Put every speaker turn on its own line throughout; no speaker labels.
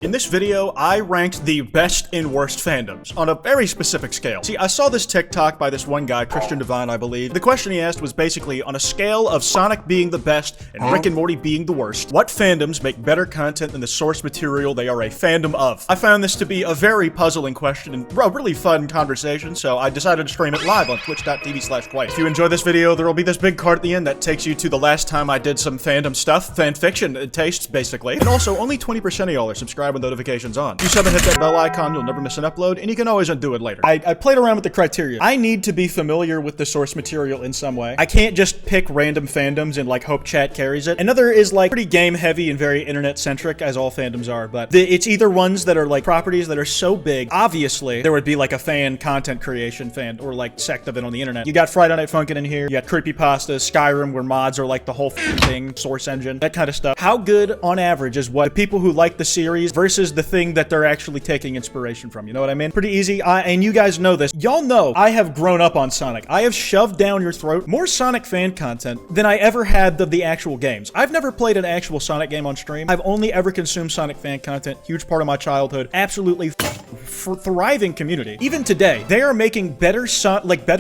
In this video, I ranked the best and worst fandoms on a very specific scale. See, I saw this TikTok by this one guy, Christian Divine, I believe. The question he asked was basically, on a scale of Sonic being the best and Rick and Morty being the worst, what fandoms make better content than the source material they are a fandom of? I found this to be a very puzzling question and a really fun conversation, so I decided to stream it live on twitch.tv/Kwote. If you enjoy this video, there will be this big card at the end that takes you to the last time I did some fandom stuff, fan fiction tastes, basically. And also, only 20% of y'all are subscribed with notifications on. If you sub and hit that bell icon, you'll never miss an upload, and you can always undo it later. I played around with the criteria. I need to be familiar with the source material in some way. I can't just pick random fandoms and like hope chat carries it. Another is like pretty game heavy and very internet centric, as all fandoms are, but it's either ones that are like properties that are so big, obviously there would be like a fan content creation fan or like sect of it on the internet. You got Friday Night Funkin' in here, you got creepypastas, Skyrim where mods are like the whole thing, source engine, that kind of stuff. How good on average is what the people who like the series versus the thing that they're actually taking inspiration from, you know what I mean? Pretty easy, and you guys know this. Y'all know I have grown up on Sonic. I have shoved down your throat more Sonic fan content than I ever had of the actual games. I've never played an actual Sonic game on stream. I've only ever consumed Sonic fan content, huge part of my childhood, absolutely thriving community. Even today, they are making better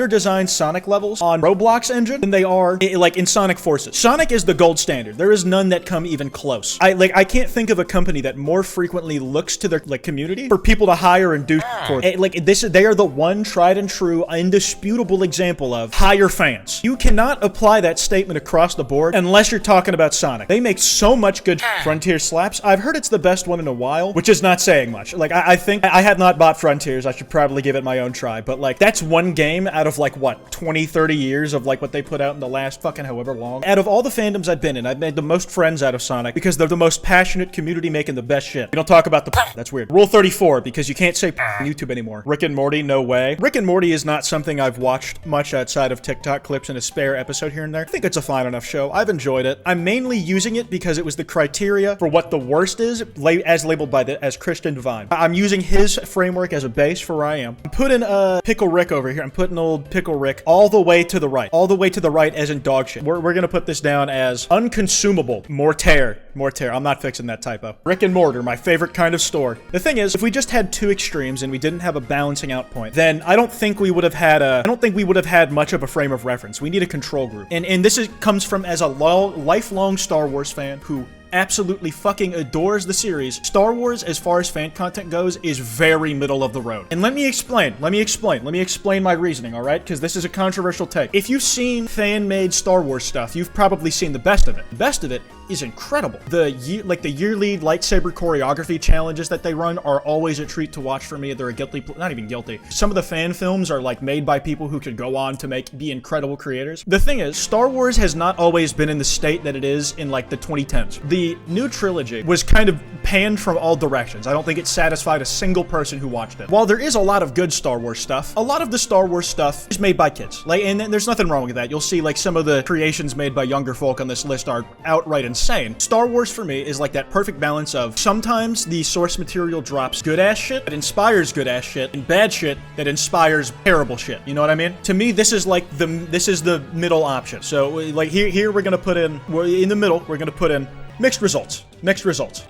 designed Sonic levels on Roblox engine than they are like in Sonic Forces. Sonic is the gold standard. There is none that come even close. I can't think of a company that more frequently looks to their like community for people to hire and do for. They are the one tried and true, indisputable example of hire fans. You cannot apply that statement across the board unless you're talking about Sonic. They make so much good Frontier slaps. I've heard it's the best one in a while, which is not saying much. Like I think I have not bought Frontiers. I should probably give it my own try, but like that's one game out of like what 20-30 years of like what they put out in the last fucking however long. Out of all the fandoms I've been in, I've made the most friends out of Sonic because they're the most passionate community making the best shit. We don't talk about the that's weird. Rule 34, because you can't say on YouTube anymore. Rick and Morty, no way. Rick and Morty is not something I've watched much outside of TikTok clips and a spare episode here and there. I think it's a fine enough show. I've enjoyed it. I'm mainly using it because it was the criteria for what the worst is, as labeled by as Christian Divine. I'm using his framework as a base for where I am. I'm putting Pickle Rick over here. I'm putting old Pickle Rick all the way to the right. All the way to the right as in dog shit. We're gonna put this down as unconsumable. Mortaire. I'm not fixing that typo. Rick and Mortar, my favorite kind of store. The thing is, if we just had two extremes and we didn't have a balancing out point, then I don't think we would have had much of a frame of reference. We need a control group. And this comes from as a lifelong Star Wars fan who absolutely fucking adores the series. Star Wars, as far as fan content goes, is very middle of the road. And let me explain my reasoning, alright? Because this is a controversial take. If you've seen fan-made Star Wars stuff, you've probably seen the best of it. The best of it is incredible. The yearly lightsaber choreography challenges that they run are always a treat to watch for me. They're not even guilty. Some of the fan films are like made by people who could go on to be incredible creators. The thing is, Star Wars has not always been in the state that it is in like the 2010s. The new trilogy was kind of panned from all directions. I don't think it satisfied a single person who watched it. While there is a lot of good Star Wars stuff, a lot of the Star Wars stuff is made by kids. And there's nothing wrong with that. You'll see like some of the creations made by younger folk on this list are outright insane. Star Wars for me is like that perfect balance of sometimes the source material drops good ass shit that inspires good ass shit and bad shit that inspires terrible shit. You know what I mean? To me, this is the middle option. So like here we're gonna put in the middle. We're gonna put in mixed results.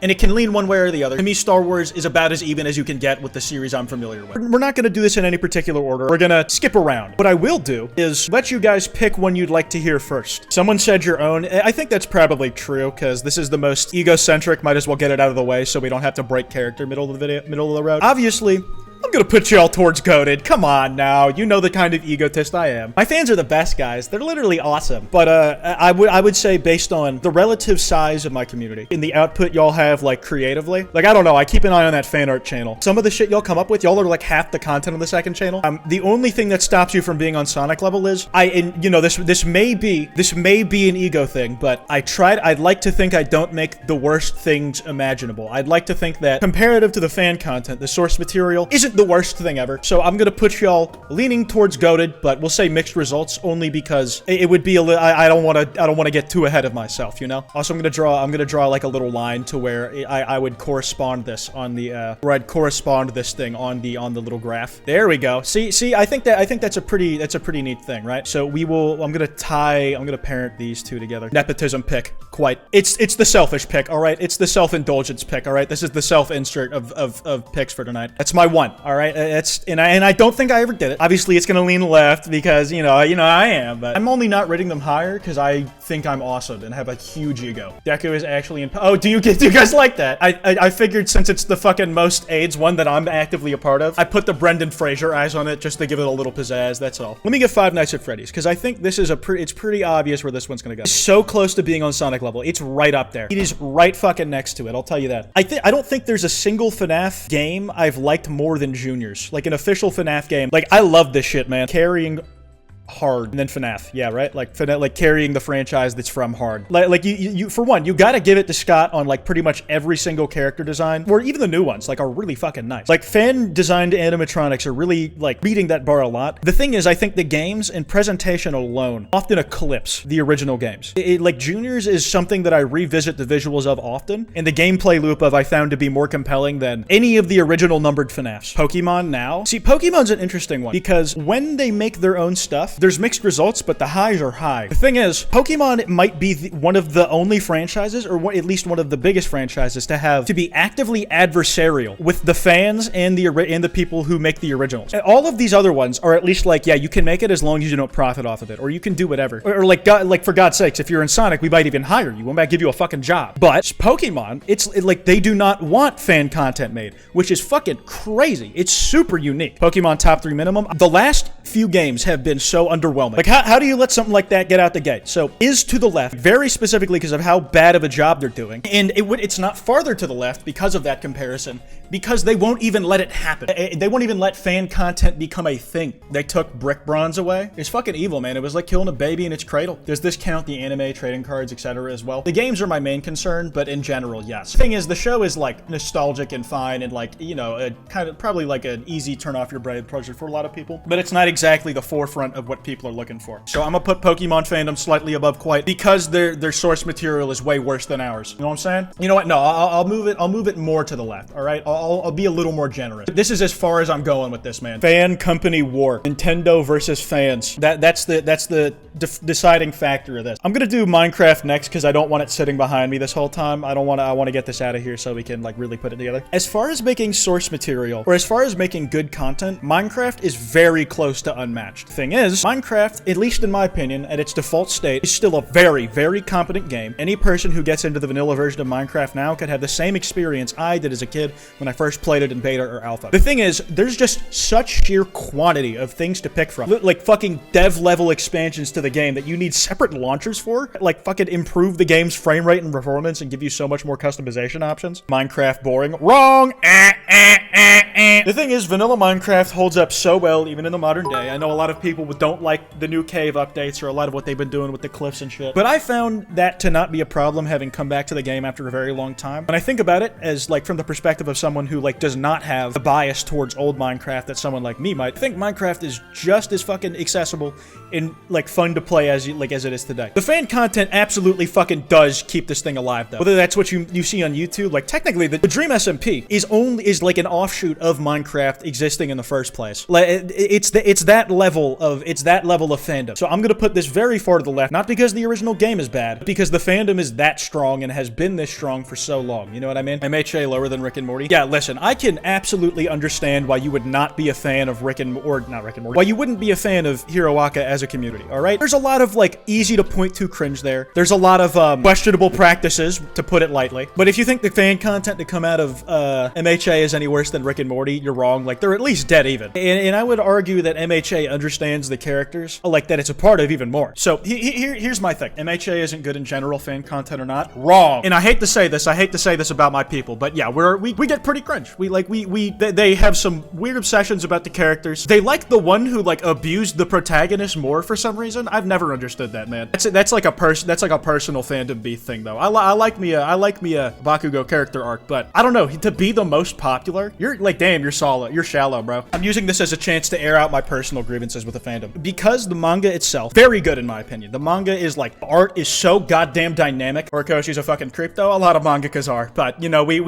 And it can lean one way or the other. To me, Star Wars is about as even as you can get with the series I'm familiar with. We're not going to do this in any particular order. We're going to skip around. What I will do is let you guys pick one you'd like to hear first. Someone said your own. I think that's probably true because this is the most egocentric. Might as well get it out of the way so we don't have to break character middle of the road. Obviously, I'm gonna put y'all towards Goated. Come on now. You know the kind of egotist I am. My fans are the best, guys. They're literally awesome. But I would say based on the relative size of my community and the output y'all have like creatively, like I don't know, I keep an eye on that fan art channel. Some of the shit y'all come up with, y'all are like half the content on the second channel. The only thing that stops you from being on Sonic level is this may be an ego thing, but I'd like to think I don't make the worst things imaginable. I'd like to think that comparative to the fan content, the source material isn't isn't the worst thing ever. So I'm gonna put y'all leaning towards goated, but we'll say mixed results only because it would be a little. I don't want to get too ahead of myself, you know. Also, I'm gonna draw like a little line to where I would correspond this on the where I'd correspond this thing on the little graph. There we go. See, I think that's a pretty neat thing, right? So I'm gonna parent these two together. Nepotism pick, Kwote. It's the selfish pick, all right? It's the self-indulgence pick, all right? This is the self-insert of picks for tonight. That's my one, all right? And I don't think I ever did it. Obviously, it's gonna lean left because you know I am, but I'm only not rating them higher because I think I'm awesome and have a huge ego. Deku is actually in. Oh, do you guys like that? I figured since it's the fucking most AIDS one that I'm actively a part of, I put the Brendan Fraser eyes on it just to give it a little pizzazz. That's all. Let me get Five Nights at Freddy's because I think this is it's pretty obvious where this one's gonna go. It's so close to being on Sonic level. It's right up there. It is right fucking next to it. I'll tell you that. I don't think there's a single FNAF game I've liked more than Junior's. Like an official FNAF game. Like I love this shit, man. Carrying hard and then FNAF, yeah, right? Like FNAF, like carrying the franchise that's from hard. Like you for one, you gotta give it to Scott on like pretty much every single character design, or even the new ones, like are really fucking nice. Like fan designed animatronics are really like beating that bar a lot. The thing is, I think the games and presentation alone often eclipse the original games. Like Junior's is something that I revisit the visuals of often, and the gameplay loop of I found to be more compelling than any of the original numbered FNAFs. Pokemon now. See, Pokemon's an interesting one because when they make their own stuff, there's mixed results, but the highs are high. The thing is, Pokemon might be one of the only franchises, or at least one of the biggest franchises, to be actively adversarial with the fans and the people who make the originals. And all of these other ones are at least like, yeah, you can make it as long as you don't profit off of it, or you can do whatever. Or like for God's sakes, if you're in Sonic, we might even hire you. We might give you a fucking job. But Pokemon, it's like they do not want fan content made, which is fucking crazy. It's super unique. Pokemon top 3 minimum. The last few games have been so underwhelming. Like, how do you let something like that get out the gate? So, is to the left, very specifically because of how bad of a job they're doing. And it's not farther to the left because of that comparison, because they won't even let it happen. They won't even let fan content become a thing. They took Brick Bronze away. It's fucking evil, man. It was like killing a baby in its cradle. Does this count the anime, trading cards, etc. as well? The games are my main concern, but in general, yes. The thing is, the show is like nostalgic and fine and like, you know, kind of probably like an easy turn off your brain project for a lot of people, but it's not exactly the forefront of what people are looking for. So I'm gonna put Pokemon fandom slightly above Kwote because their source material is way worse than ours. You know what I'm saying? You know what? No, I'll move it more to the left. All right, I'll be a little more generous. This is as far as I'm going with this, man. Fan company war. Nintendo versus fans. That's the deciding factor of this. I'm gonna do Minecraft next because I don't want it sitting behind me this whole time. I want to get this out of here so we can like really put it together. As far as making source material, or as far as making good content, Minecraft is very close to unmatched. Thing is, Minecraft, at least in my opinion, at its default state, is still a very, very competent game. Any person who gets into the vanilla version of Minecraft now could have the same experience I did as a kid when I first played it in beta or alpha. The thing is, there's just such sheer quantity of things to pick from. Like fucking dev level expansions to the game that you need separate launchers for, like fucking improve the game's frame rate and performance and give you so much more customization options. Minecraft boring. Wrong! The thing is, vanilla Minecraft holds up so well even in the modern day. I know a lot of people don't like the new cave updates or a lot of what they've been doing with the cliffs and shit, but I found that to not be a problem having come back to the game after a very long time. When I think about it as like from the perspective of someone who like does not have a bias towards old Minecraft that someone like me might, I think Minecraft is just as fucking accessible and like fun to play as it is today. The fan content absolutely fucking does keep this thing alive though. Whether that's what you see on YouTube, like technically the Dream SMP is like an offshoot of Minecraft existing in the first place. Like it's that level of fandom. So I'm gonna put this very far to the left, not because the original game is bad, but because the fandom is that strong and has been this strong for so long. You know what I mean? MHA lower than Rick and Morty. Yeah, listen, I can absolutely understand why you would not be a fan of why you wouldn't be a fan of Hiroaka as a community, all right? There's a lot of like easy to point to cringe there. There's a lot of questionable practices, to put it lightly. But if you think the fan content to come out of MHA is any worse than Rick and Morty, you're wrong. Like they're at least dead even. And I would argue that MHA understands the characters, like that it's a part of even more. So here's my thing. MHA isn't good in general, fan content or not. Wrong. And I hate to say this about my people, but yeah, we get pretty cringe. They have some weird obsessions about the characters. They like the one who like abused the protagonist more for some reason. I've never understood that, man. That's like a personal fandom beef thing though. I like me a Bakugo character arc, but I don't know, to be the most popular popular, you're like, damn, you're solid. You're shallow, bro. I'm using this as a chance to air out my personal grievances with the fandom. Because the manga itself, very good in my opinion. The manga is like, the art is so goddamn dynamic. Horikoshi's a fucking creep though. A lot of mangakas are, but you know, we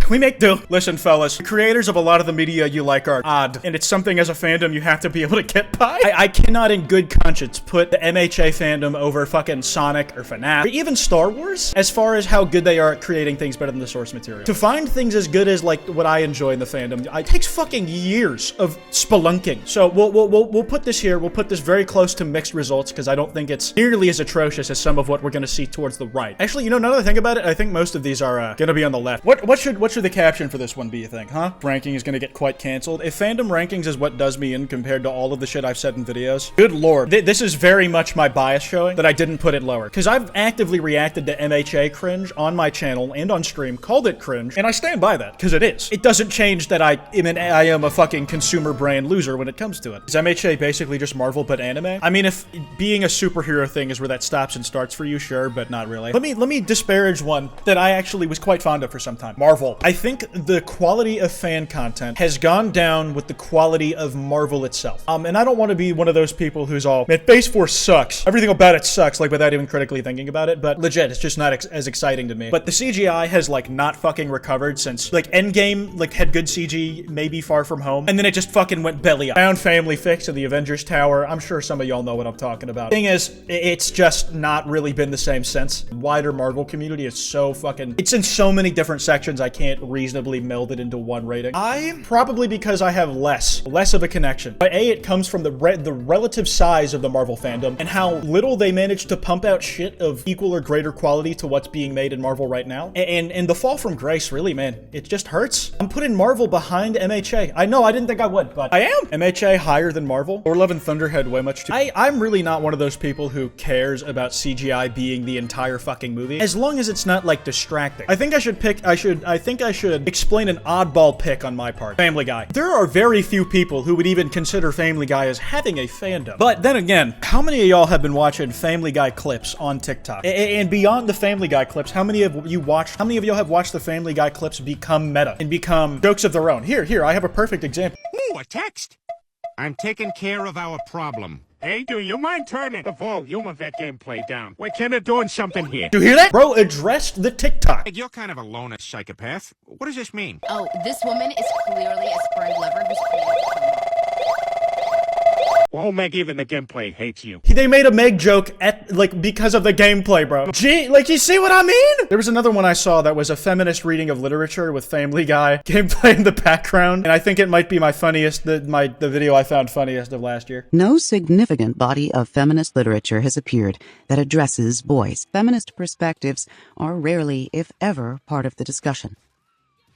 make do. Listen, fellas, the creators of a lot of the media you like are odd, and it's something as a fandom you have to be able to get by. I cannot in good conscience put the MHA fandom over fucking Sonic or FNAF or even Star Wars as far as how good they are at creating things better than the source material. To find things as good as like what I enjoy in the fandom, it takes fucking years of spelunking. So we'll put this here. We'll put this very close to mixed results because I don't think it's nearly as atrocious as some of what we're gonna see towards the right. Actually, you know, now that I think about it, I think most of these are gonna be on the left. What should the caption for this one be, you think, huh? Ranking is gonna get quite canceled. If fandom rankings is what does me in compared to all of the shit I've said in videos, good lord, this is very much my bias showing that I didn't put it lower. Because I've actively reacted to MHA cringe on my channel and on stream, called it cringe, and I stand by that, because it is. It doesn't change that I am a fucking consumer brain loser when it comes to it. Is MHA basically just Marvel but anime? I mean, if being a superhero thing is where that stops and starts for you, sure, but not really. Let me disparage one that I actually was quite fond of for some time. Marvel. I think the quality of fan content has gone down with the quality of Marvel itself. And I don't want to be one of those people who's all, man, Phase 4 sucks. Everything about it sucks, like without even critically thinking about it, but legit, it's just not as exciting to me. But the CGI has like not fucking recovered since like Endgame like had good CG, maybe Far From Home, and then it just fucking went belly up. Found Family Fix in the Avengers Tower. I'm sure some of y'all know what I'm talking about. Thing is, it's just not really been the same since. The wider Marvel community is so fucking, it's in so many different sections I can't reasonably meld it into one rating. Probably because I have less of a connection. But A, it comes from the relative size of the Marvel fandom and how little they managed to pump out shit of equal or greater quality to what's being made in Marvel right now. And the fall from grace, really, man, it just hurts. I'm putting Marvel behind MHA. I know, I didn't think I would, but I am. MHA higher than Marvel. Thor: Love and Thunder had way much too. I'm really not one of those people who cares about CGI being the entire fucking movie, as long as it's not like distracting. I think I should explain an oddball pick on my part. Family Guy. There are very few people who would even consider Family Guy as having a fandom. But then again, how many of y'all have been watching Family Guy clips on TikTok? And beyond the Family Guy clips, how many of y'all have watched the Family Guy clips become meta and become jokes of their own? Here, I have a perfect example.
Ooh, a text. I'm taking care of our problem. Hey, do you mind turning the volume of that gameplay down? We're kind of doing something here.
Do you hear that? Bro addressed the TikTok.
Hey, you're kind of a loner psychopath. What does this mean?
Oh, this woman is clearly a spurned lover who's created.
Well, Meg, even the gameplay hates you.
They made a Meg joke because of the gameplay, bro. Gee, like, you see what I mean? There was another one I saw that was a feminist reading of literature with Family Guy gameplay in the background, and I think it might be my funniest, the video I found funniest of last year.
No significant body of feminist literature has appeared that addresses boys. Feminist perspectives are rarely, if ever, part of the discussion.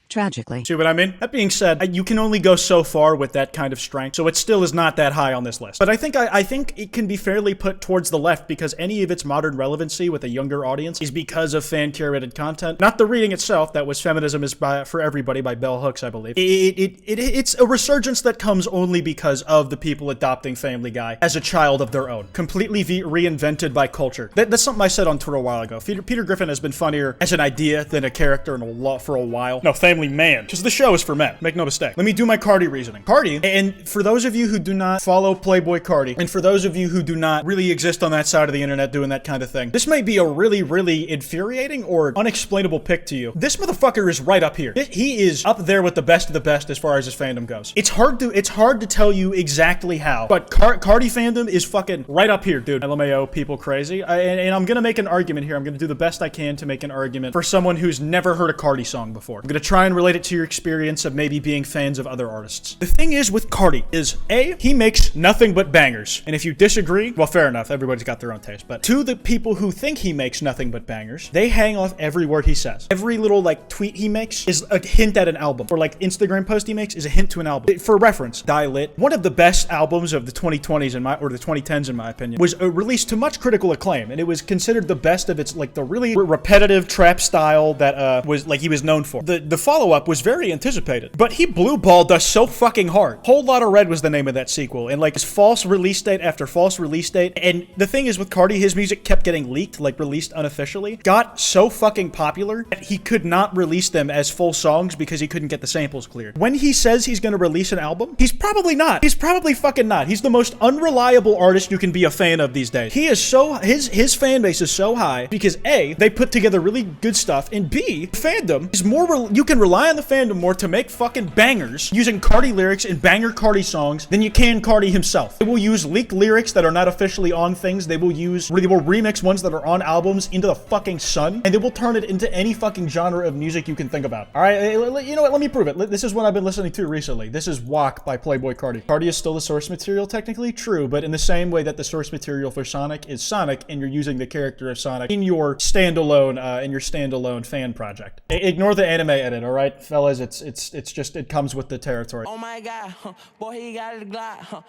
Tragically.
See what I mean? That being said, you can only go so far with that kind of strength, so it still is not that high on this list. But I think it can be fairly put towards the left because any of its modern relevancy with a younger audience is because of fan-curated content. Not the reading itself, that was Feminism is for Everybody by Bell Hooks, I believe. It's a resurgence that comes only because of the people adopting Family Guy as a child of their own. Completely reinvented by culture. That's something I said on Twitter a while ago. Peter Griffin has been funnier as an idea than a character for a while. No, Family Man, because the show is for men, make no mistake. Let me do my Cardi reasoning. Cardi, and for those of you who do not follow Playboy Cardi, and for those of you who do not really exist on that side of the internet doing that kind of thing, this might be a really, really infuriating or unexplainable pick to you. This motherfucker is right up here. He is up there with the best of the best as far as his fandom goes. It's hard to tell you exactly how, but Cardi fandom is fucking right up here, dude. LMAO, people crazy. And I'm gonna make an argument here. I'm gonna do the best I can to make an argument for someone who's never heard a Cardi song before. I'm gonna try and relate it to your experience of maybe being fans of other artists. The thing is with Cardi is A, he makes nothing but bangers. And if you disagree, well, fair enough, everybody's got their own taste. But to the people who think he makes nothing but bangers, they hang off every word he says. Every little like tweet he makes is a hint at an album. Or like Instagram post he makes is a hint to an album. For reference, Die Lit, one of the best albums of the 2020s or the 2010s in my opinion, was released to much critical acclaim. And it was considered the best of its like the really repetitive trap style that was like he was known for. The follow follow-up was very anticipated, but he blue-balled us so fucking hard. Whole Lotta Red was the name of that sequel, and like, his false release date after false release date, and the thing is with Cardi, his music kept getting leaked, like released unofficially, got so fucking popular that he could not release them as full songs because he couldn't get the samples cleared. When he says he's gonna release an album, he's probably not. He's probably fucking not. He's the most unreliable artist you can be a fan of these days. He is so, his fan base is so high because A, they put together really good stuff, and B, fandom is more, you can rely on the fandom more to make fucking bangers using Cardi lyrics and banger Cardi songs than you can Cardi himself. They will use leaked lyrics that are not officially on things. They will remix ones that are on albums into the fucking sun, and they will turn it into any fucking genre of music you can think about. All right, you know what? Let me prove it. This is what I've been listening to recently. This is Walk by Playboi Carti. Cardi is still the source material, technically, true, but in the same way that the source material for Sonic is Sonic, and you're using the character of Sonic in your standalone fan project. Ignore the anime edit, all right, fellas. It's just, it comes with the territory.
Oh my god, boy, he got a Glock.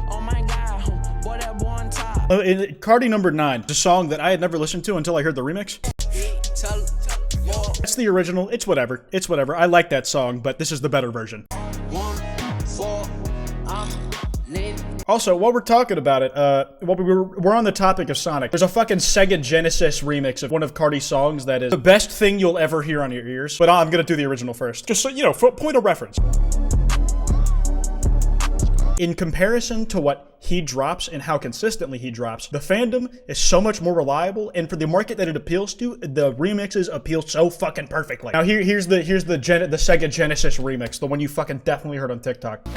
Oh my god, boy, that boy on top.
Cardi number 9, the song that I had never listened to until I heard the remix. That's the original. It's whatever. It's whatever. I like that song, but this is the better version. Also, while we're talking about it, while we're on the topic of Sonic, there's a fucking Sega Genesis remix of one of Cardi's songs that is the best thing you'll ever hear on your ears. But I'm gonna do the original first, just so you know, for point of reference. In comparison to what he drops and how consistently he drops, the fandom is so much more reliable, and for the market that it appeals to, the remixes appeal so fucking perfectly. Now here's the Sega Genesis remix, the one you fucking definitely heard on TikTok.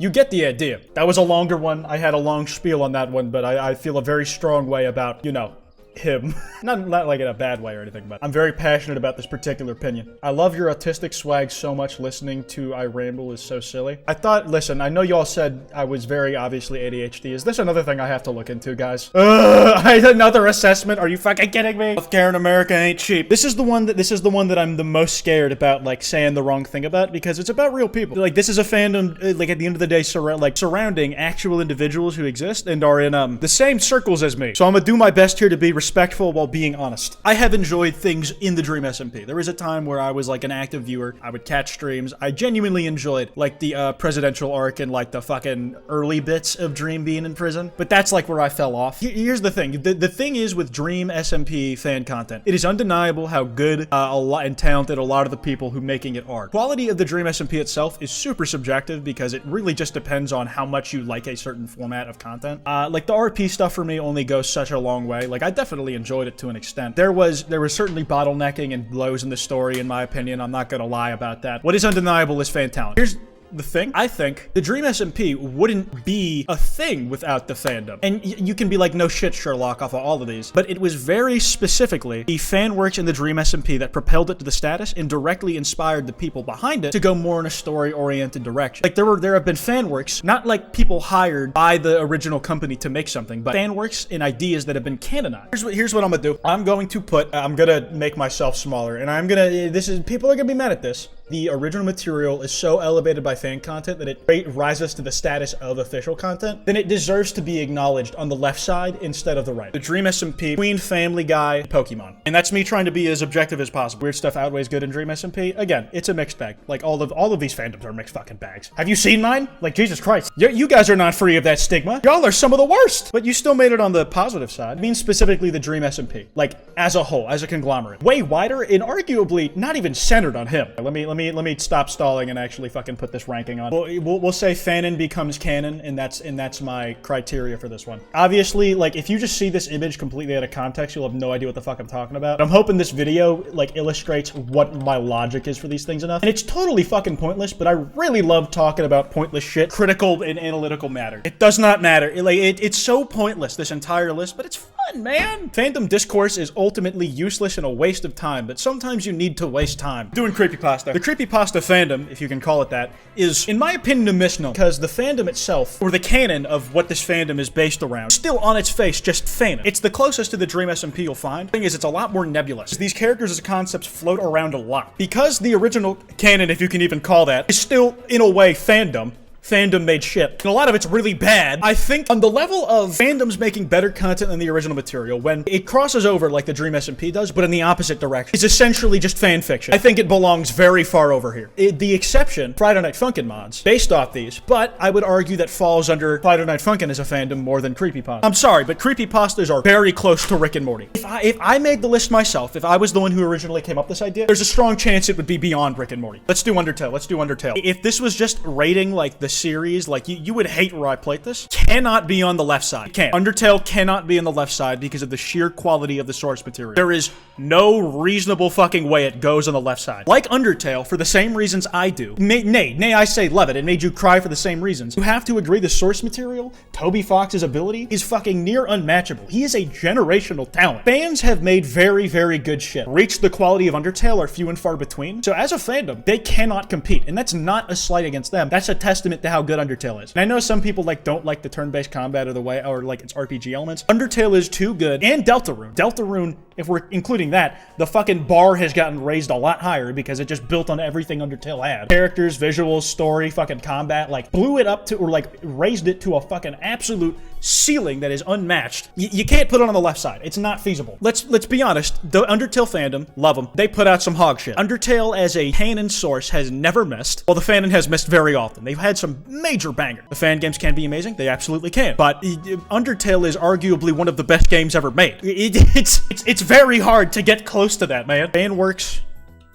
You get the idea. That was a longer one. I had a long spiel on that one, but I feel a very strong way about, you know, him. not like in a bad way or anything, but I'm very passionate about this particular opinion. I love your autistic swag so much. Listening to I Ramble is so silly. I thought, listen, I know y'all said I was very obviously ADHD. Is this another thing I have to look into, guys? Another assessment? Are you fucking kidding me? Healthcare in America ain't cheap. This is the one that I'm the most scared about, like, saying the wrong thing about, because it's about real people. Like, this is a fandom, like, at the end of the day, surrounding actual individuals who exist and are in the same circles as me. So I'm gonna do my best here to be respectful while being honest. I have enjoyed things in the Dream SMP. There was a time where I was like an active viewer. I would catch streams. I genuinely enjoyed like the presidential arc and like the fucking early bits of Dream being in prison. But that's like where I fell off. Here's the thing. The thing is with Dream SMP fan content, it is undeniable how good and talented a lot of the people who making it are. Quality of the Dream SMP itself is super subjective because it really just depends on how much you like a certain format of content. Like the RP stuff for me only goes such a long way. Like I definitely enjoyed it to an extent. There was certainly bottlenecking and blows in the story, in my opinion. I'm not gonna lie about that. What is undeniable is fan talent. Here's the thing. I think the Dream SMP wouldn't be a thing without the fandom. And you can be like, no shit, Sherlock, off of all of these. But it was very specifically the fan works in the Dream SMP that propelled it to the status and directly inspired the people behind it to go more in a story-oriented direction. Like there have been fan works, not like people hired by the original company to make something, but fan works and ideas that have been canonized. Here's what I'm gonna do. I'm gonna make myself smaller, and people are gonna be mad at this. The original material is so elevated by fan content that it rises to the status of official content, then it deserves to be acknowledged on the left side instead of the right. The Dream SMP, Queen, Family Guy, Pokemon. And that's me trying to be as objective as possible. Weird stuff outweighs good in Dream SMP. Again, it's a mixed bag. Like all of these fandoms are mixed fucking bags. Have you seen mine? Like, Jesus Christ. You guys are not free of that stigma. Y'all are some of the worst. But you still made it on the positive side. I mean specifically the Dream SMP. Like, as a whole, as a conglomerate. Way wider and arguably not even centered on him. Let me stop stalling and actually fucking put this ranking on. We'll say fanon becomes canon, and that's my criteria for this one. Obviously, like, if you just see this image completely out of context, you'll have no idea what the fuck I'm talking about. I'm hoping this video, like, illustrates what my logic is for these things enough. And it's totally fucking pointless, but I really love talking about pointless shit, critical and analytical matter. It does not matter. It's so pointless, this entire list, but it's fun, man. Fandom discourse is ultimately useless and a waste of time, but sometimes you need to waste time. Doing creepypasta. The creepypasta fandom, if you can call it that, is, in my opinion, a misnomer, because the fandom itself, or the canon of what this fandom is based around, is still on its face just fanon. It's the closest to the Dream SMP you'll find. The thing is, it's a lot more nebulous. These characters as concepts float around a lot. Because the original canon, if you can even call that, is still, in a way, fandom, fandom made shit. And a lot of it's really bad. I think on the level of fandoms making better content than the original material, when it crosses over like the Dream SMP does, but in the opposite direction, it's essentially just fan fiction. I think it belongs very far over here. The exception, Friday Night Funkin' mods, based off these, but I would argue that falls under Friday Night Funkin' as a fandom more than creepypasta. I'm sorry, but creepypastas are very close to Rick and Morty. If I made the list myself, if I was the one who originally came up with this idea, there's a strong chance it would be beyond Rick and Morty. Let's do Undertale. Let's do Undertale. If this was just rating like the series, like you would hate where I played this. Cannot be on the left side. It can't. Undertale cannot be on the left side because of the sheer quality of the source material. There is no reasonable fucking way it goes on the left side. Like Undertale, for the same reasons I do. Nay, I say love it. It made you cry for the same reasons. You have to agree the source material, Toby Fox's ability, is fucking near unmatchable. He is a generational talent. Fans have made very, very good shit. Reached the quality of Undertale are few and far between. So as a fandom, they cannot compete. And that's not a slight against them. That's a testament to how good Undertale is. And I know some people don't like the turn-based combat or the way, or like its RPG elements. Undertale is too good. And Deltarune. Deltarune, if we're including that, the fucking bar has gotten raised a lot higher because it just built on everything Undertale had. Characters, visuals, story, fucking combat, like blew it up to, or like raised it to a fucking absolute ceiling that is unmatched. You can't put it on the left side. It's not feasible. Let's be honest. The Undertale fandom, love them. They put out some hog shit. Undertale as a canon source has never missed. Well, the fandom has missed very often. They've had some major bangers. The fan games can be amazing. They absolutely can. But Undertale is arguably one of the best games ever made. It's very hard to get close to that, man. Fan works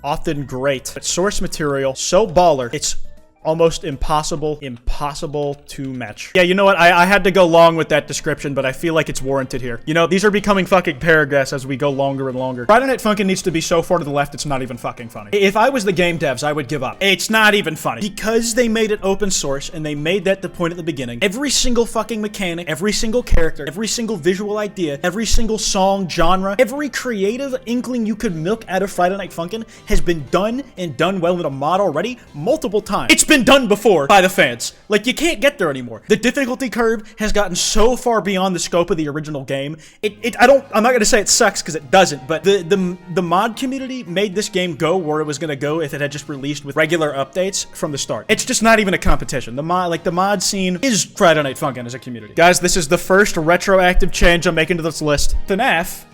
often great, but source material so baller, it's almost impossible to match. Yeah, you know what? I had to go long with that description, but I feel like it's warranted here. You know, these are becoming fucking paragraphs as we go longer and longer. Friday Night Funkin' needs to be so far to the left, it's not even fucking funny. If I was the game devs, I would give up. It's not even funny. Because they made it open source, and they made that the point at the beginning, every single fucking mechanic, every single character, every single visual idea, every single song, genre, every creative inkling you could milk out of Friday Night Funkin' has been done, and done well in a mod already, multiple times. It's been done before by the fans. Like, you can't get there anymore. The difficulty curve has gotten so far beyond the scope of the original game. I'm not gonna say it sucks because it doesn't, but the mod community made this game go where it was gonna go if it had just released with regular updates from the start. It's just not even a competition. The mod scene is Friday Night Funkin' as a community. Guys, this is the first retroactive change I'm making to this list. FNAF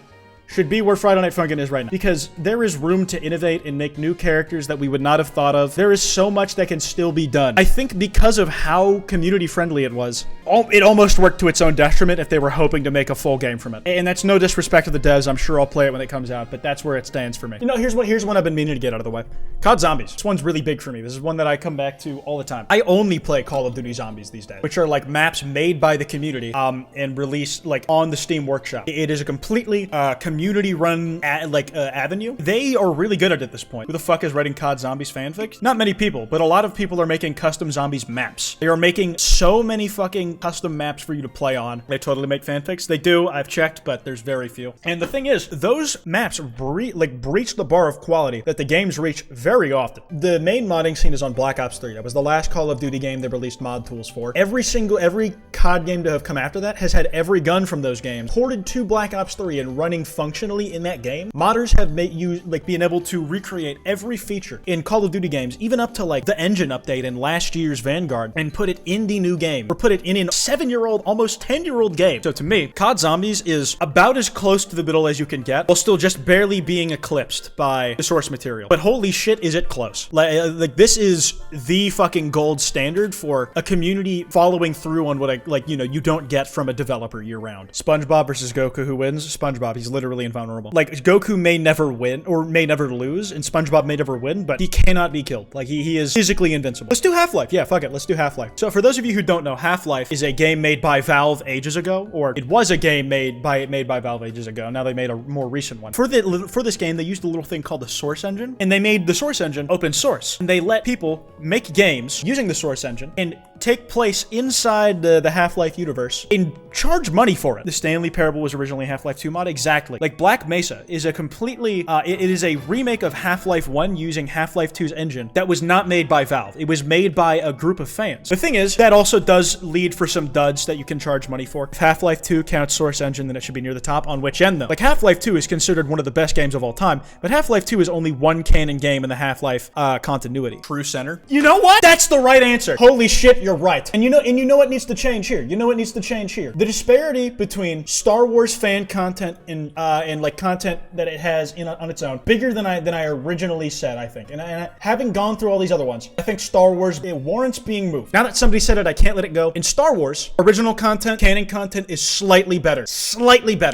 should be where Friday Night Funkin' is right now, because there is room to innovate and make new characters that we would not have thought of. There is so much that can still be done. I think because of how community friendly it was, it almost worked to its own detriment if they were hoping to make a full game from it. And that's no disrespect to the devs. I'm sure I'll play it when it comes out, but that's where it stands for me. You know, here's one I've been meaning to get out of the way. COD Zombies. This one's really big for me. This is one that I come back to all the time. I only play Call of Duty Zombies these days, which are like maps made by the community and released like on the Steam Workshop. It is a completely community run avenue. They are really good at it at this point. Who the fuck is writing COD Zombies fanfic? Not many people, but a lot of people are making custom Zombies maps. They are making so many fucking custom maps for you to play on. They totally make fanfics. They do. I've checked, but there's very few. And the thing is, those maps breach the bar of quality that the games reach very often. The main modding scene is on Black Ops 3. That was the last Call of Duty game they released mod tools for. Every COD game to have come after that has had every gun from those games ported to Black Ops 3 and running functionally in that game. Modders have made you being able to recreate every feature in Call of Duty games, even up to like the engine update in last year's Vanguard, and put it in the new game, or put it in a 7-year-old, almost 10-year-old game. So to me, COD Zombies is about as close to the middle as you can get, while still just barely being eclipsed by the source material. But holy shit, is it close. Like this is the fucking gold standard for a community following through on what you don't get from a developer year-round. SpongeBob versus Goku, who wins? SpongeBob. He's literally invulnerable. Like, Goku may never win, or may never lose, and SpongeBob may never win, but he cannot be killed. Like, he is physically invincible. Let's do Half-Life. Yeah, fuck it. Let's do Half-Life. So for those of you who don't know, Half-Life is a game made by Valve ages ago, or it was a game made by Valve ages ago. Now they made a more recent one. For this game, they used a little thing called the Source Engine, and they made the Source Engine open source. And they let people make games using the Source Engine and take place inside the Half-Life universe and charge money for it. The Stanley Parable was originally a Half-Life 2 mod, exactly. Like, Black Mesa is a completely, it is a remake of Half-Life 1 using Half-Life 2's engine that was not made by Valve. It was made by a group of fans. The thing is, that also does lead for some duds that you can charge money for. If Half-Life 2 counts Source Engine, then it should be near the top. On which end, though? Like, Half-Life 2 is considered one of the best games of all time, but Half-Life 2 is only one canon game in the Half-Life continuity. True Center. You know what? That's the right answer. Holy shit, you're right. And you know what needs to change here? You know what needs to change here? The disparity between Star Wars fan content and like content that it has on its own, bigger than I originally said, I think. And having gone through all these other ones, I think Star Wars, it warrants being moved. Now that somebody said it, I can't let it go. In Star Wars, original content, canon content is slightly better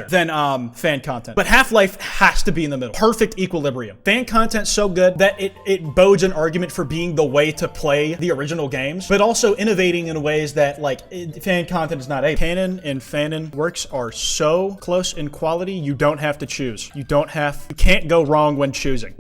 than fan content. But Half-Life has to be in the middle. Perfect equilibrium. Fan content so good that it bodes an argument for being the way to play the original games, but also innovating in ways that fan content is not a. Canon and fanon works are so close in quality, you don't have to choose. You can't go wrong when choosing.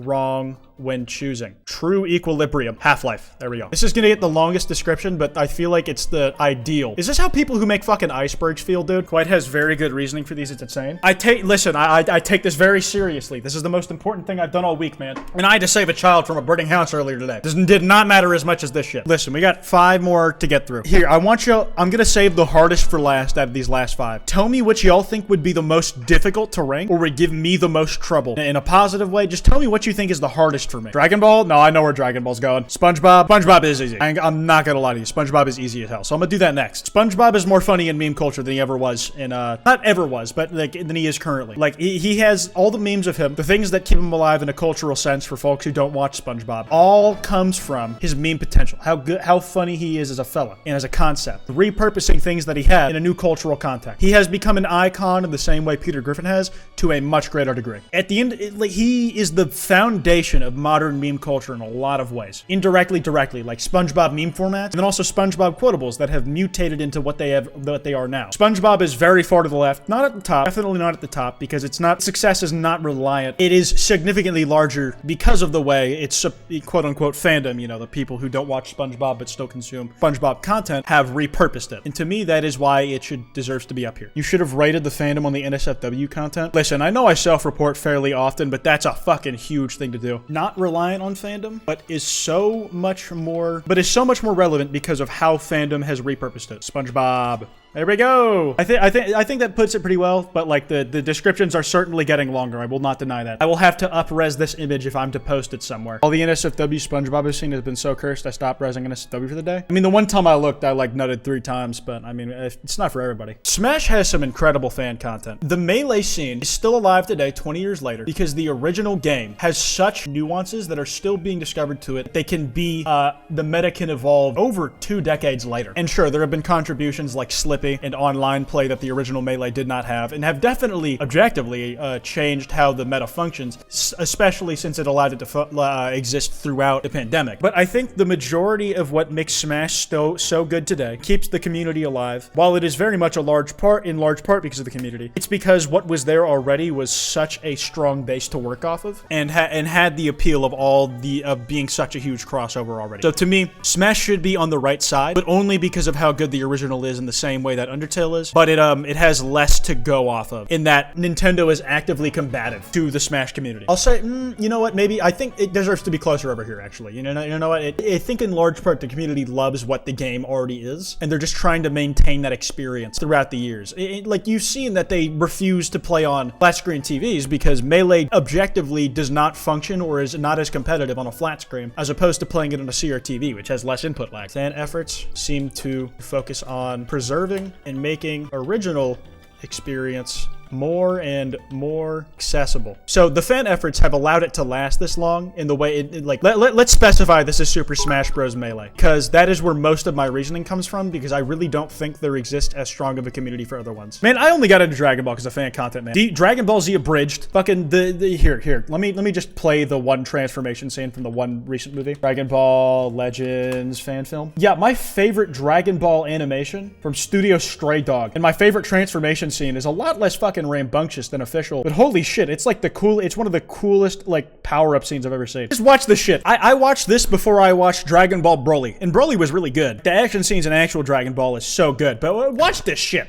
True equilibrium. Half-Life. There we go. This is gonna get the longest description, but I feel like it's the ideal. Is this how people who make fucking icebergs feel, dude? Kwote has very good reasoning for these. It's insane. I take this very seriously. This is the most important thing I've done all week, man. And I had to save a child from a burning house earlier today. This did not matter as much as this shit. Listen, we got 5 more to get through. Here, I'm gonna save the hardest for last out of these last 5. Tell me what y'all think would be the most difficult to rank or would give me the most trouble. In a positive way, just tell me what you think is the hardest for me. Dragon Ball? No, I know where Dragon Ball's going. SpongeBob is easy. I'm not gonna lie to you. SpongeBob is easy as hell. So I'm gonna do that next. SpongeBob is more funny in meme culture than he ever was in, not ever was, but than he is currently. Like, he has all the memes of him, the things that keep him alive in a cultural sense for folks who don't watch SpongeBob, all comes from his meme potential. How funny he is as a fella and as a concept. Repurposing things that he had in a new cultural context. He has become an icon in the same way Peter Griffin has, to a much greater degree. At the end, he is the foundation of modern meme culture in a lot of ways. Indirectly, directly, like SpongeBob meme formats, and then also SpongeBob quotables that have mutated into what they are now. SpongeBob is very far to the left, not at the top, definitely not at the top, because success is not reliant. It is significantly larger because of the way it's quote-unquote fandom, the people who don't watch SpongeBob but still consume SpongeBob content have repurposed it. And to me, that is why it deserves to be up here. You should have rated the fandom on the NSFW content. Listen, I know I self-report fairly often, but that's a fucking huge thing to do. Not reliant on fandom, but is so much more relevant because of how fandom has repurposed it. SpongeBob. There we go. I think that puts it pretty well, but like the descriptions are certainly getting longer. I will not deny that. I will have to up-res this image if I'm to post it somewhere. All the NSFW SpongeBob has seen has been so cursed, I stopped resing NSFW for the day. I mean, the one time I looked, I nutted 3 times, but I mean, it's not for everybody. Smash has some incredible fan content. The Melee scene is still alive today, 20 years later, because the original game has such nuances that are still being discovered to it. They can be, the meta can evolve over 2 decades later. And sure, there have been contributions like Slippy and online play that the original Melee did not have, and have definitely, objectively, changed how the meta functions, especially since it allowed it to exist throughout the pandemic. But I think the majority of what makes Smash so good today keeps the community alive. While it is very much in large part because of the community, it's because what was there already was such a strong base to work off of, and had the appeal of being such a huge crossover already. So to me, Smash should be on the right side, but only because of how good the original is in the same way that Undertale is, but it has less to go off of, in that Nintendo is actively combative to the Smash community. I'll say, you know what, maybe, I think it deserves to be closer over here, actually. You know what, I think in large part the community loves what the game already is, and they're just trying to maintain that experience throughout the years. Like, you've seen that they refuse to play on flat screen TVs because Melee objectively does not function or is not as competitive on a flat screen, as opposed to playing it on a CRTV, which has less input lag. Fan efforts seem to focus on preserving and making original experience more and more accessible. So the fan efforts have allowed it to last this long in the way let's specify this is Super Smash Bros. Melee, because that is where most of my reasoning comes from, because I really don't think there exists as strong of a community for other ones. Man, I only got into Dragon Ball because of fan content, man. Dragon Ball Z abridged, fucking here, let me just play the one transformation scene from the one recent movie, Dragon Ball Legends fan film. Yeah, my favorite Dragon Ball animation from Studio Stray Dog, and my favorite transformation scene is a lot less fucking rambunctious than official, but holy shit, it's like it's one of the coolest like power-up scenes I've ever seen. Just watch this shit. I watched this before I watched Dragon Ball Broly, and Broly was really good. The action scenes in actual Dragon Ball is so good, but watch this shit.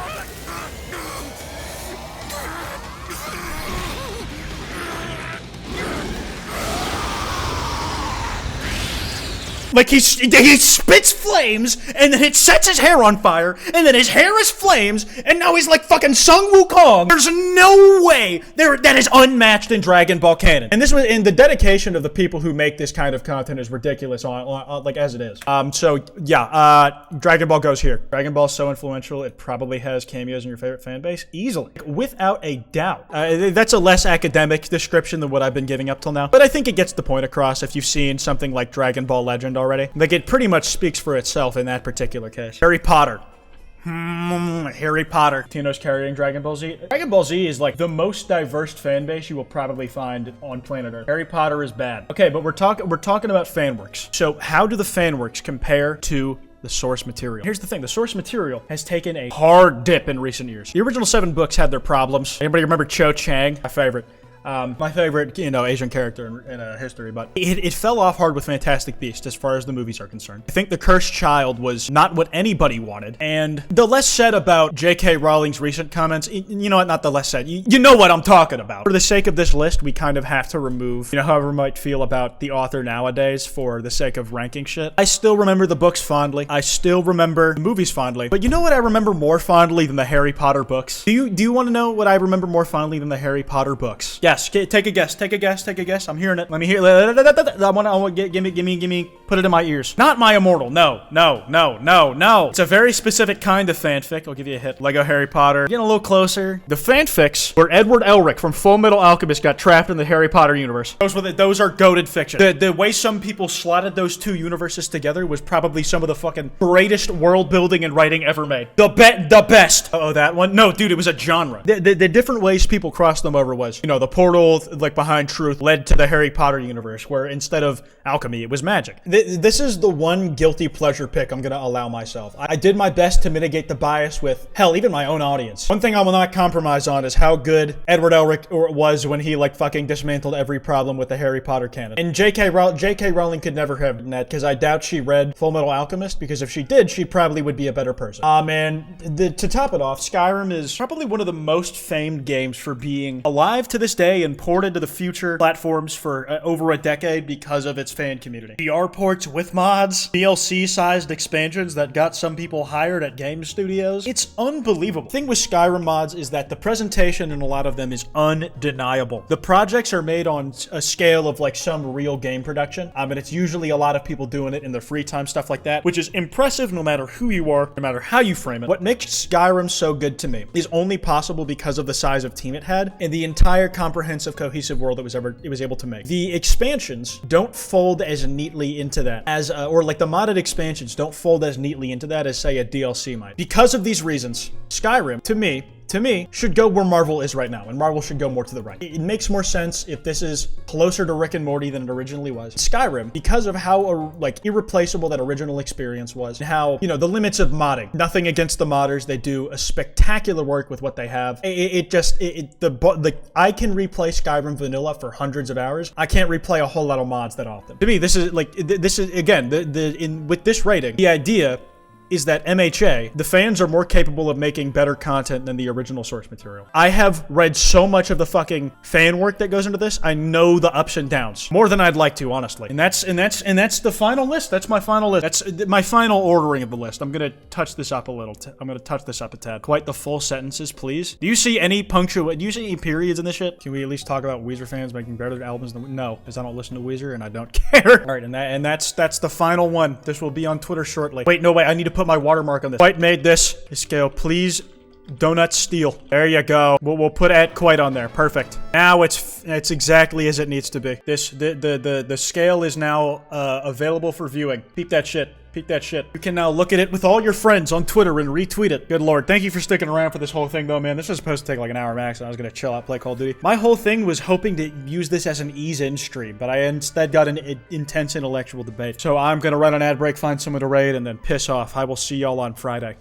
Like he spits flames, and then it sets his hair on fire, and then his hair is flames, and now he's like fucking Sun Wukong. There's no way that is unmatched in Dragon Ball canon. And this was in the dedication of the people who make this kind of content is ridiculous on like as it is. So yeah, Dragon Ball goes here. Dragon Ball is so influential, it probably has cameos in your favorite fan base easily, without a doubt. That's a less academic description than what I've been giving up till now, but I think it gets the point across if you've seen something like Dragon Ball Legend already. Like, it pretty much speaks for itself in that particular case. Harry Potter. Harry Potter. Tino's carrying Dragon Ball Z. Dragon Ball Z is like the most diverse fan base you will probably find on planet Earth. Harry Potter is bad. Okay, but we're talking about fan works. So how do the fan works compare to the source material? Here's the thing, the source material has taken a hard dip in recent years. The original 7 books had their problems. Anybody remember Cho Chang? My favorite, Asian character in history, but it fell off hard with Fantastic Beasts as far as the movies are concerned. I think The Cursed Child was not what anybody wanted, and the less said about J.K. Rowling's recent comments, you know what, not the less said, you know what I'm talking about. For the sake of this list, we kind of have to remove, however we might feel about the author nowadays for the sake of ranking shit. I still remember the books fondly. I still remember the movies fondly, but you know what I remember more fondly than the Harry Potter books? Do you want to know what I remember more fondly than the Harry Potter books? Yes. Take a guess. I'm hearing it. Let me hear it. I want to give me, put it in my ears. Not My Immortal. No. It's a very specific kind of fanfic. I'll give you a hit. Lego Harry Potter. Getting a little closer. The fanfics where Edward Elric from Full Metal Alchemist got trapped in the Harry Potter universe. Those are goated fiction. The way some people slotted those two universes together was probably some of the fucking greatest world building and writing ever made. The best. Oh, that one? No, dude, it was a genre. The different ways people crossed them over was, the portal, like, behind truth led to the Harry Potter universe, where instead of alchemy, it was magic. This is the one guilty pleasure pick I'm gonna allow myself. I did my best to mitigate the bias with, hell, even my own audience. One thing I will not compromise on is how good Edward Elric was when he, like, fucking dismantled every problem with the Harry Potter canon. And J.K. Rowling could never have done that, because I doubt she read Full Metal Alchemist, because if she did, she probably would be a better person. And to top it off, Skyrim is probably one of the most famed games for being alive to this day and ported to the future platforms for over a decade because of its fan community. VR ports with mods, DLC-sized expansions that got some people hired at game studios. It's unbelievable. The thing with Skyrim mods is that the presentation in a lot of them is undeniable. The projects are made on a scale of like some real game production, and it's usually a lot of people doing it in their free time, stuff like that, which is impressive no matter who you are, no matter how you frame it. What makes Skyrim so good to me is only possible because of the size of team it had and the entire comprehensive, cohesive world it was able to make. The expansions don't fold as neatly into that as, or like the modded expansions don't fold as neatly into that as, say, a DLC might. Because of these reasons, Skyrim, to me, should go where Marvel is right now, and Marvel should go more to the right. It makes more sense if this is closer to Rick and Morty than it originally was. Skyrim, because of how, like, irreplaceable that original experience was, and how, the limits of modding. Nothing against the modders, they do a spectacular work with what they have. I can replay Skyrim vanilla for hundreds of hours. I can't replay a whole lot of mods that often. To me, this is, again, with this rating, the idea is that MHA, the fans are more capable of making better content than the original source material. I have read so much of the fucking fan work that goes into this. I know the ups and downs more than I'd like to, honestly. And that's the final list. That's my final list. That's my final ordering of the list. I'm gonna touch this up a little. I'm gonna touch this up a tad. Quite the full sentences, please. Do you see any do you see any periods in this shit? Can we at least talk about Weezer fans making better albums than no? Because I don't listen to Weezer and I don't care. All right, and that's the final one. This will be on Twitter shortly. Wait, no, wait. I need to put my watermark on this. Kwote made this. Scale, please. Donut Steel. There you go. We'll put @Kwote on there. Perfect. Now it's exactly as it needs to be. The scale is now available for viewing. Peep that shit. You can now look at it with all your friends on Twitter and retweet it. Good lord. Thank you for sticking around for this whole thing, though, man. This was supposed to take like an hour max, and I was gonna chill out, play Call of Duty. My whole thing was hoping to use this as an ease-in stream, but I instead got an intense intellectual debate. So I'm gonna run an ad break, find someone to raid, and then piss off. I will see y'all on Friday.